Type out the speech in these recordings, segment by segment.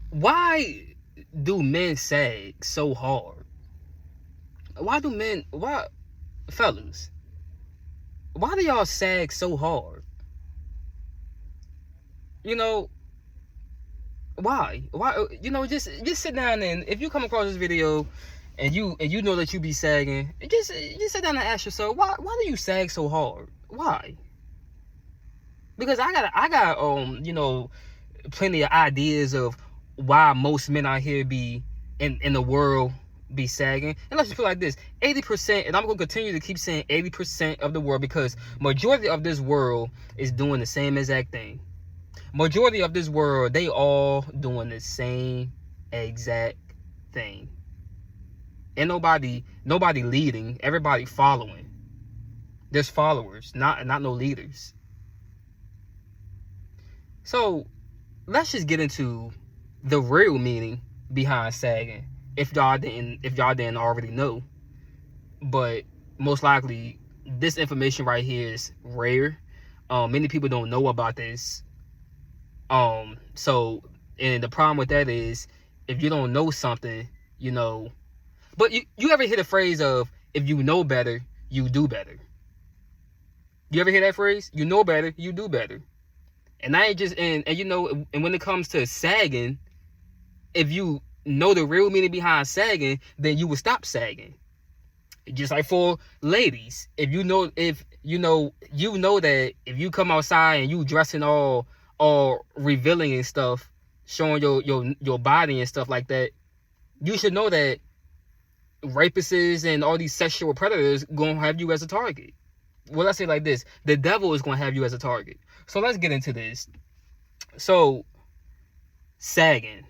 why do men sag so hard? Why, fellas, why do y'all sag so hard? You know, why? Just sit down, and if you come across this video and you know that you be sagging, just sit down and ask yourself, why do you sag so hard? Why? Because I got plenty of ideas of why most men out here be in the world be sagging. And let's just put it like this: 80%, and I'm gonna continue to keep saying 80% of the world, because majority of this world is doing the same exact thing. Majority of this world, they all doing the same exact thing. And nobody leading, everybody following. There's followers, not no leaders. So let's just get into the real meaning behind sagging, if y'all didn't already know. But most likely this information right here is rare. Many people don't know about this. So, and the problem with that is, if you don't know something, but you ever hear the phrase of, if you know better, you do better? You ever hear that phrase? You know better, you do better. And I ain't just, and when it comes to sagging, if you know the real meaning behind sagging, then you will stop sagging. Just like for ladies, if you know that if you come outside and you dressing all revealing and stuff, showing your body and stuff like that, you should know that rapists and all these sexual predators gonna have you as a target. Well, let's say it like this: the devil is gonna have you as a target. So let's get into this. So, sagging.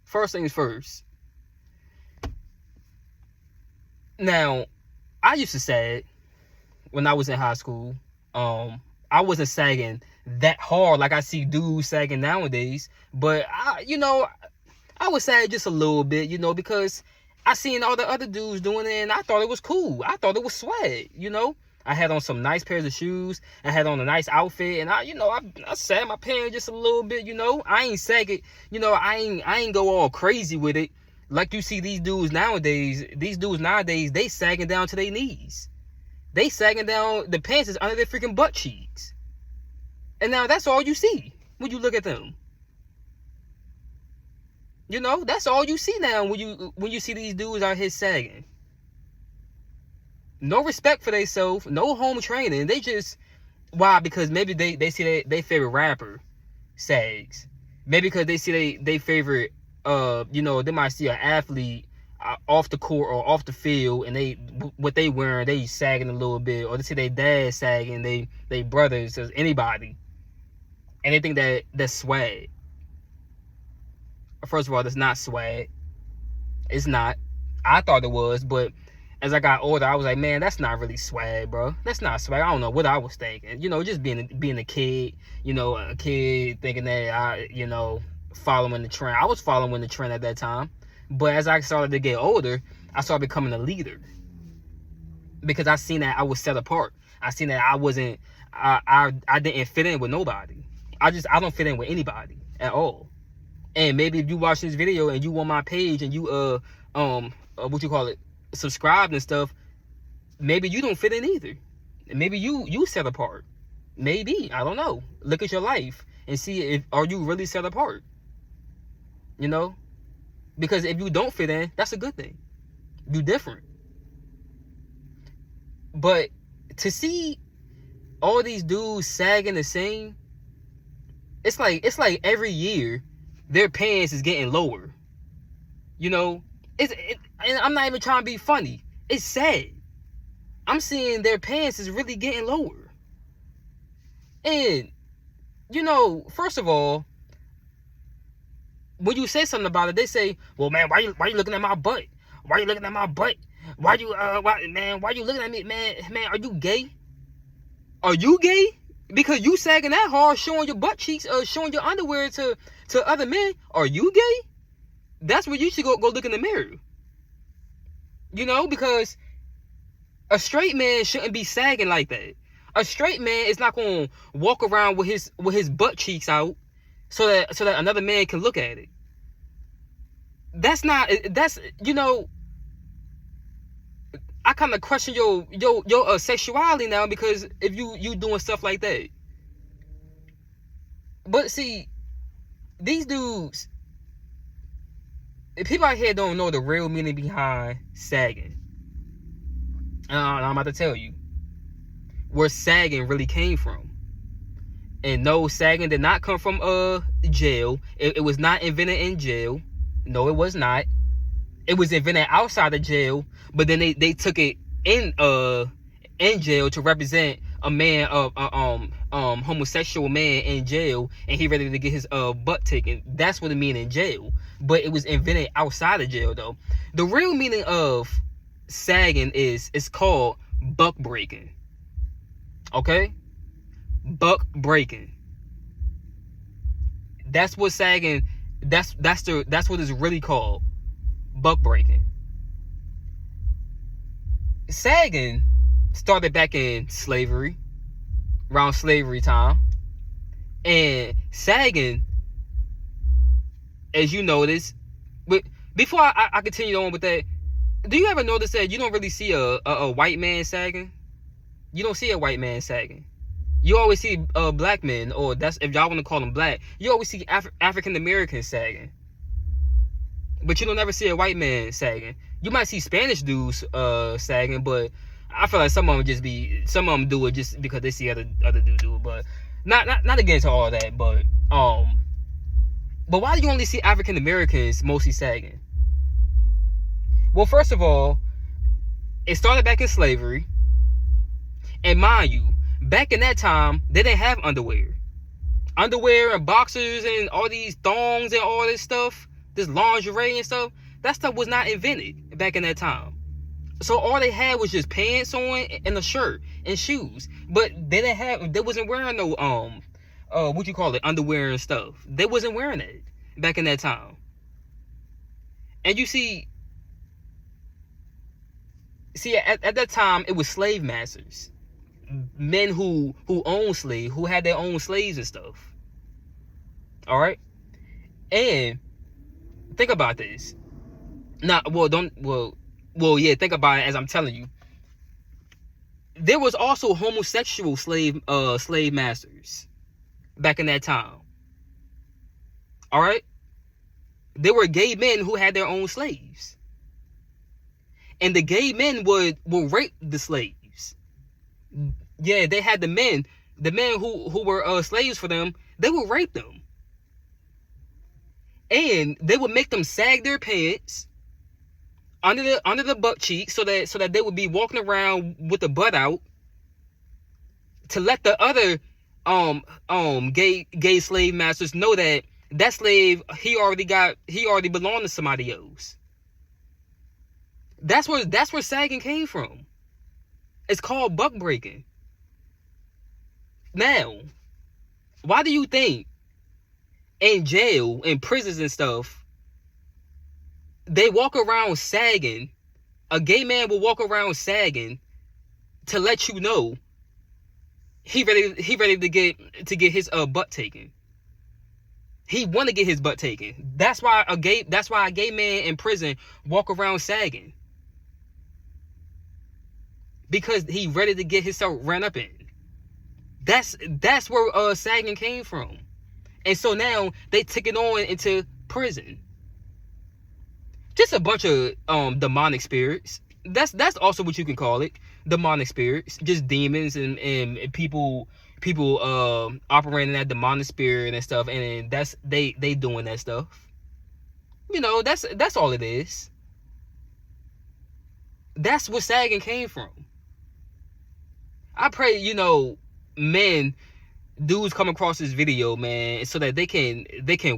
First things first. Now, I used to sag when I was in high school. I wasn't sagging that hard like I see dudes sagging nowadays, but I would sag just a little bit, because I seen all the other dudes doing it, and I thought it was cool. I thought it was swag, I had on some nice pairs of shoes. I had on a nice outfit, and I sag my pants just a little bit, I ain't sag it, I ain't go all crazy with it. Like you see these dudes nowadays, they sagging down to their knees. They sagging down, the pants is under their freaking butt cheeks. And now that's all you see when you look at them. That's all you see now when you see these dudes out here sagging. No respect for themselves, no home training. They just, why? Because maybe they see they favorite rapper sags. Maybe because they see they favorite, they might see an athlete off the court or off the field, and what they wearing, they sagging a little bit, or they see their dad sagging, they brothers, or anybody, and they think that's swag. First of all, that's not swag. It's not. I thought it was, but as I got older, I was like, man, that's not really swag, bro. That's not swag. I don't know what I was thinking. Just being a kid, a kid thinking that following the trend. I was following the trend at that time. But as I started to get older, I started becoming a leader. Because I seen that I was set apart. I seen that I didn't fit in with nobody. I don't fit in with anybody at all. And maybe if you watch this video and you on my page and you subscribed and stuff, maybe you don't fit in either. Maybe you set apart. Maybe, I don't know. Look at your life and see are you really set apart. Because if you don't fit in, that's a good thing. You different. But to see all these dudes sagging the same, it's like every year their pants is getting lower. And I'm not even trying to be funny. It's sad. I'm seeing their pants is really getting lower. And, first of all, when you say something about it, they say, well, man, why you looking at my butt? Why you looking at my butt? Why you looking at me? Man, are you gay? Are you gay? Because you sagging that hard, showing your butt cheeks, showing your underwear to other men. Are you gay? That's where you should go look in the mirror. Because a straight man shouldn't be sagging like that. A straight man is not going to walk around with his butt cheeks out, so that another man can look at it. That's not, that's, I kind of question your sexuality now, because if you doing stuff like that. But see, these dudes, people out here don't know the real meaning behind sagging. I'm about to tell you where sagging really came from. And no, sagging did not come from jail. It was not invented in jail. No, it was not. It was invented outside of jail, but then they took it in jail to represent a man, homosexual man in jail, and he ready to get his butt taken. That's what it mean in jail. But it was invented outside of jail though. The real meaning of sagging is called buck breaking. Okay? Buck breaking. That's what sagging, that's what it's really called. Buck breaking. Sagging started back in slavery, around slavery time. And sagging, as you notice, but before I continue on with that, do you ever notice that you don't really see a white man sagging? You don't see a white man sagging. You always see black men, or that's if y'all want to call them black. You always see African Americans sagging, but you don't ever see a white man sagging. You might see Spanish dudes sagging, but I feel like some of them do it just because they see other dudes do it. But not against all that. But why do you only see African Americans mostly sagging? Well, first of all, it started back in slavery, and mind you, back in that time, they didn't have underwear and boxers and all these thongs and all this stuff, this lingerie and stuff. That stuff was not invented back in that time. So all they had was just pants on and a shirt and shoes. But they wasn't wearing no underwear and stuff. They wasn't wearing it back in that time. And you see at that time it was slave masters. Men who owned slaves, who had their own slaves and stuff. All right, and think about this. Think about it as I'm telling you. There was also homosexual slave masters back in that time. All right, there were gay men who had their own slaves, and the gay men would rape the slaves. Yeah, they had the men who were slaves for them. They would rape them, and they would make them sag their pants under the butt cheek, so that they would be walking around with the butt out, to let the other gay slave masters know that slave he already belonged to somebody else. That's where sagging came from. It's called buck breaking. Now, why do you think in jail, in prisons and stuff, they walk around sagging? A gay man will walk around sagging to let you know he ready to get his butt taken. He want to get his butt taken. That's why a gay man in prison walk around sagging, because he ready to get himself ran up in. That's where sagging came from. And so now they took it on into prison. Just a bunch of demonic spirits. That's also what you can call it. Demonic spirits. Just demons and people operating that demonic spirit and stuff, and that's they doing that stuff. That's all it is. That's where sagging came from. I pray, dudes come across this video, man, so that they can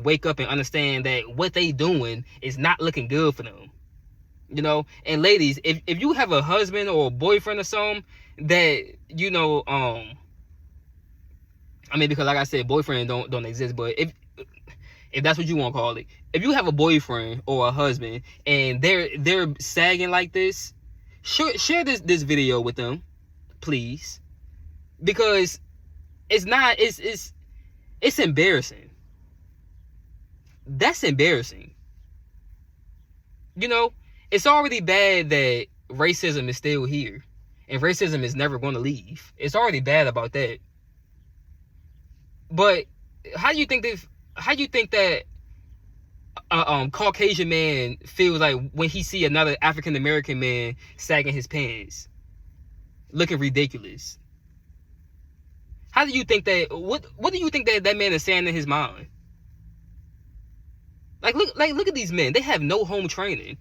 wake up and understand that what they doing is not looking good for them. And ladies, if you have a husband or a boyfriend or something that, because like I said, boyfriend don't exist, but if that's what you want to call it, if you have a boyfriend or a husband and they're sagging like this, share this video with them, please, because it's embarrassing. That's embarrassing. You know, it's already bad that racism is still here, and racism is never going to leave. It's already bad about that. But how do you think that Caucasian man feels like when he see another African American man sagging his pants, looking ridiculous? How do you think that? What do you think that man is saying in his mind? Look at these men. They have no home training.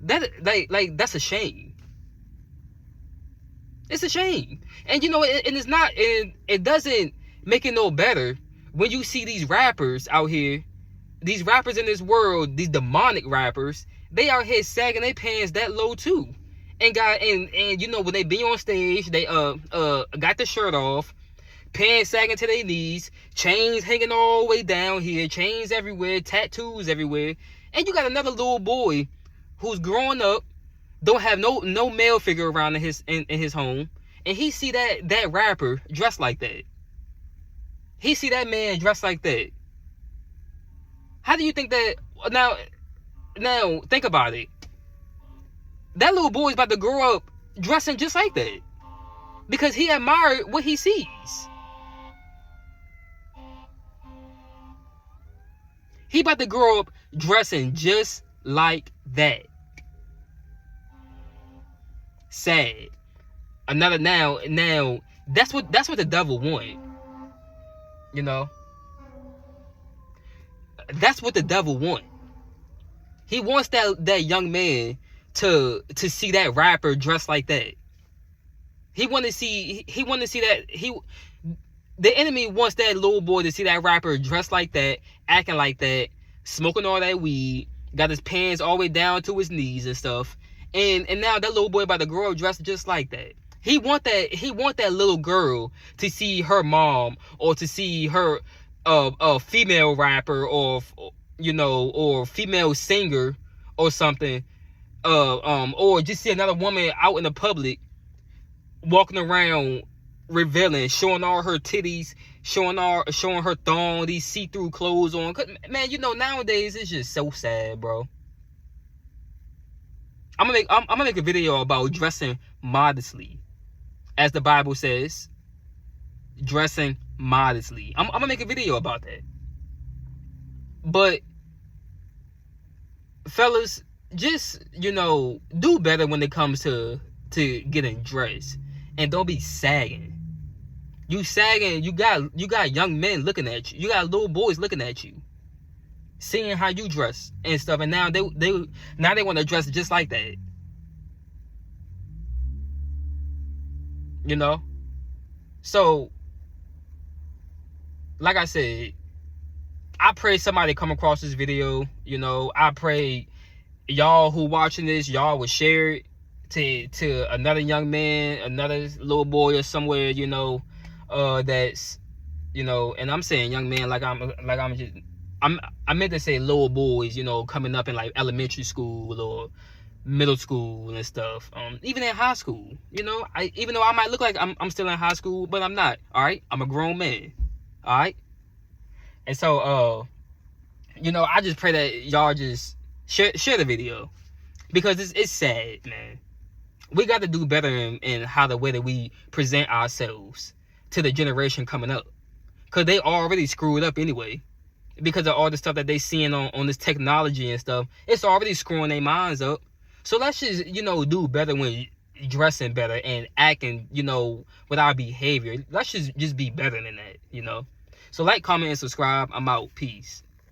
That's a shame. It's a shame. And you know, and it's not. And it doesn't make it no better when you see these rappers out here, these rappers in this world, these demonic rappers. They out here sagging their pants that low too, and you know, when they be on stage, they got the shirt off, pants sagging to their knees, chains hanging all the way down here, chains everywhere, tattoos everywhere, and you got another little boy who's growing up, don't have no male figure around in his home, and he see that rapper dressed like that. He see that man dressed like that. How do you think that now think about it? That little boy's about to grow up dressing just like that because he admired what he sees. He about to grow up dressing just like that. Sad. Another now that's what the devil want. You know? That's what the devil want. He wants that young man to see that rapper dressed like that. He want to see that the enemy wants that little boy to see that rapper dressed like that, acting like that, smoking all that weed, got his pants all the way down to his knees and stuff. And now that little boy about to grow up dressed just like that. He want that little girl to see her mom, or to see her a female rapper, or you know, or female singer or something, or just see another woman out in the public walking around revealing, showing all her titties, showing her thong, these see-through clothes on. Man, you know, nowadays it's just so sad, bro. I'm gonna make a video about dressing modestly, as the Bible says. Dressing modestly. I'm gonna make a video about that. But fellas, just, you know, do better when it comes to getting dressed, and don't be sagging. You sagging, you got young men looking at you. You got little boys looking at you, seeing how you dress and stuff, and now they want to dress just like that. You know? So, like I said, I pray somebody come across this video. You know, I pray y'all who watching this, y'all would share it to another young man, another little boy or somewhere, you know, that's, you know, and I'm saying young man I meant to say little boys, you know, coming up in like elementary school or middle school and stuff. Even in high school, you know, even though I might look like I'm still in high school, but I'm not. All right, I'm a grown man. All right, and so you know, I just pray that y'all just share the video, because it's sad, man. We got to do better in how the way that we present ourselves to the generation coming up, because they already screwed up anyway, because of all the stuff that they seeing on this technology and stuff. It's already screwing their minds up. So let's just, you know, do better when dressing better and acting, you know, with our behavior. Let's just be better than that, you know. So like, comment, and subscribe. I'm out. Peace.